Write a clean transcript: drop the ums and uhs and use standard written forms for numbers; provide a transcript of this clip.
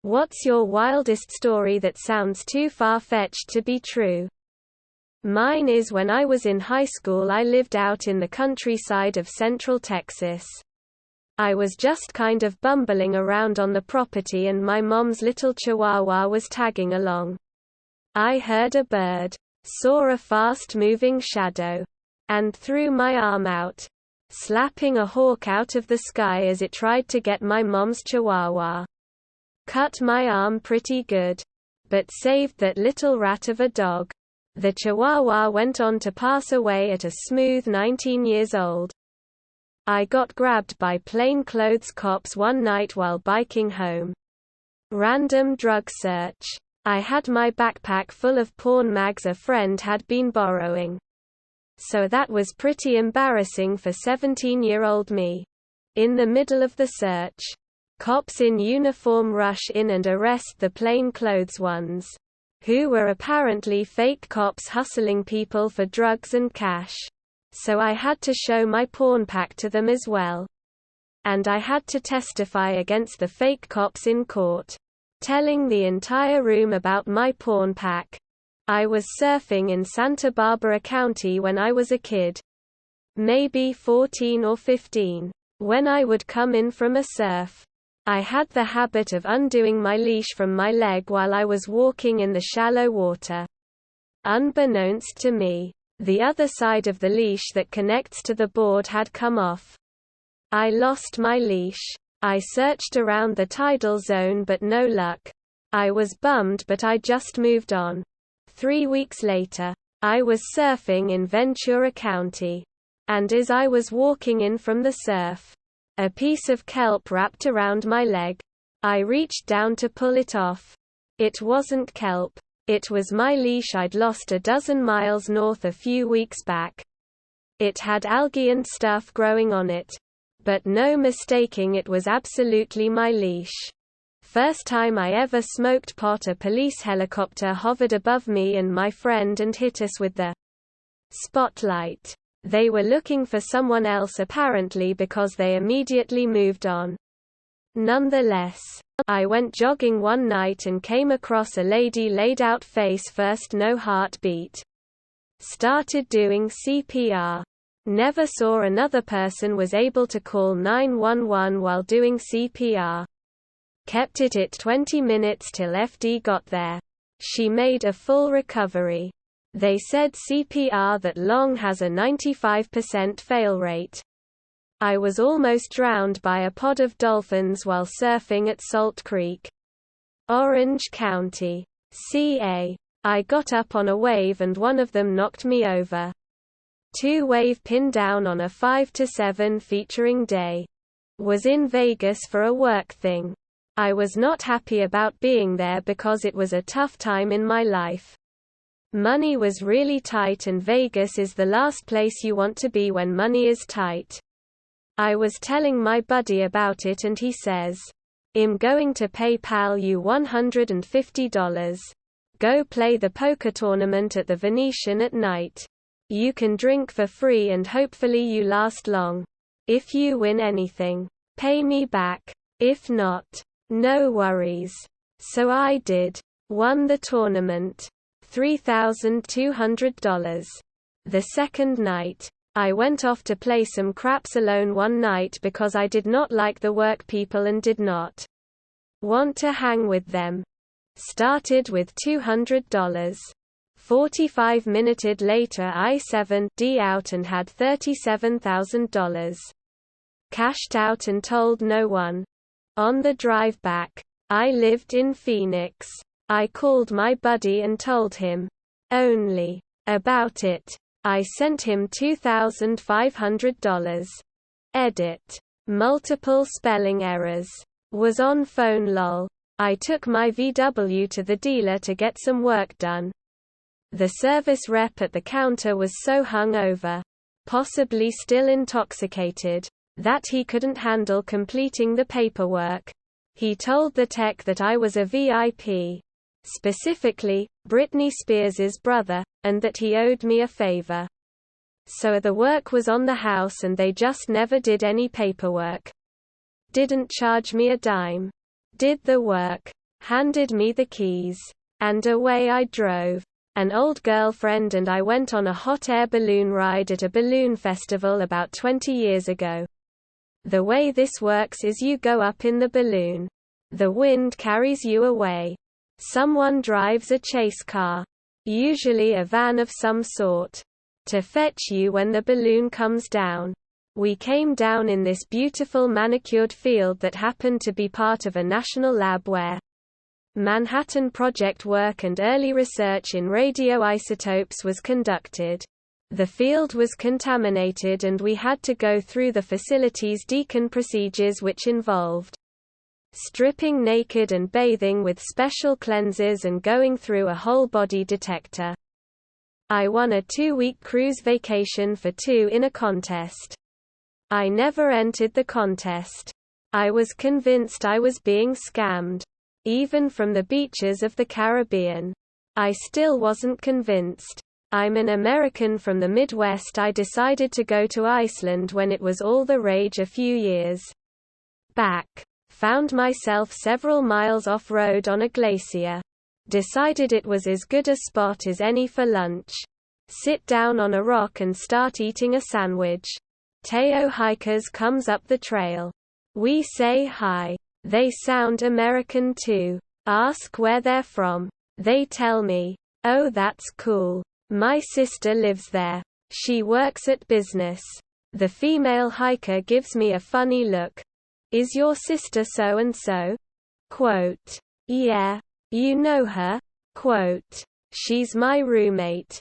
What's your wildest story that sounds too far-fetched to be true? Mine is when I was in high school. I lived out in the countryside of Central Texas. I was just kind of bumbling around on the property and my mom's little chihuahua was tagging along. I heard a bird, saw a fast-moving shadow, and threw my arm out, slapping a hawk out of the sky as it tried to get my mom's chihuahua. Cut my arm pretty good, but saved that little rat of a dog. The chihuahua went on to pass away at a smooth 19 years old. I got grabbed by plainclothes cops one night while biking home. Random drug search. I had my backpack full of porn mags a friend had been borrowing. So that was pretty embarrassing for 17-year-old me. In the middle of the search, cops in uniform rush in and arrest the plainclothes ones, who were apparently fake cops hustling people for drugs and cash. So I had to show my porn pack to them as well. And I had to testify against the fake cops in court, telling the entire room about my porn pack. I was surfing in Santa Barbara County when I was a kid. Maybe 14 or 15. When I would come in from a surf, I had the habit of undoing my leash from my leg while I was walking in the shallow water. Unbeknownst to me, the other side of the leash that connects to the board had come off. I lost my leash. I searched around the tidal zone but no luck. I was bummed but I just moved on. 3 weeks later, I was surfing in Ventura County. And as I was walking in from the surf, a piece of kelp wrapped around my leg. I reached down to pull it off. It wasn't kelp. It was my leash I'd lost a dozen miles north a few weeks back. It had algae and stuff growing on it. But no mistaking, it was absolutely my leash. First time I ever smoked pot, a police helicopter hovered above me and my friend and hit us with the spotlight. They were looking for someone else apparently because they immediately moved on. Nonetheless, I went jogging one night and came across a lady laid out face first, no heartbeat. Started doing CPR. Never saw another person was able to call 911 while doing CPR. Kept it at 20 minutes till FD got there. She made a full recovery. They said CPR that long has a 95% fail rate. I was almost drowned by a pod of dolphins while surfing at Salt Creek, Orange County, CA. I got up on a wave and one of them knocked me over. 2-wave pin down on a 5 to 7 featuring day. Was in Vegas for a work thing. I was not happy about being there because it was a tough time in my life. Money was really tight and Vegas is the last place you want to be when money is tight. I was telling my buddy about it and he says, "I'm going to PayPal you $150. Go play the poker tournament at the Venetian at night. You can drink for free and hopefully you last long. If you win anything, pay me back. If not, no worries." So I did. Won the tournament. $3,200. The second night, I went off to play some craps alone one night because I did not like the work people and did not want to hang with them. Started with $200. 45 minutes later I 7D out and had $37,000. Cashed out and told no one. On the drive back, I lived in Phoenix. I called my buddy and told him only about it. I sent him $2,500. Edit. Multiple spelling errors. Was on phone lol. I took my VW to the dealer to get some work done. The service rep at the counter was so hung over, possibly still intoxicated, that he couldn't handle completing the paperwork. He told the tech that I was a VIP. Specifically, Britney Spears' brother, and that he owed me a favor. So the work was on the house and they just never did any paperwork. Didn't charge me a dime. Did the work. handed me the keys. And away I drove. An old girlfriend and I went on a hot air balloon ride at a balloon festival about 20 years ago. The way this works is you go up in the balloon. The wind carries you away. Someone drives a chase car, usually a van of some sort, to fetch you when the balloon comes down. We came down in this beautiful manicured field that happened to be part of a national lab where Manhattan Project work and early research in radioisotopes was conducted. The field was contaminated and we had to go through the facility's decon procedures, which involved stripping naked and bathing with special cleansers and going through a whole-body detector. I won a 2-week cruise vacation for 2 in a contest. I never entered the contest. I was convinced I was being scammed. Even from the beaches of the Caribbean. I still wasn't convinced. I'm an American from the Midwest. I decided to go to Iceland when it was all the rage a few years back. Found myself several miles off-road on a glacier. Decided it was as good a spot as any for lunch. Sit down on a rock and start eating a sandwich. Teo hikers comes up the trail. We say hi. They sound American too. Ask where they're from. They tell me, "Oh, that's cool. My sister lives there. She works at business." The female hiker gives me a funny look. "Is your sister so-and-so?" Quote. "Yeah. You know her?" Quote. "She's my roommate."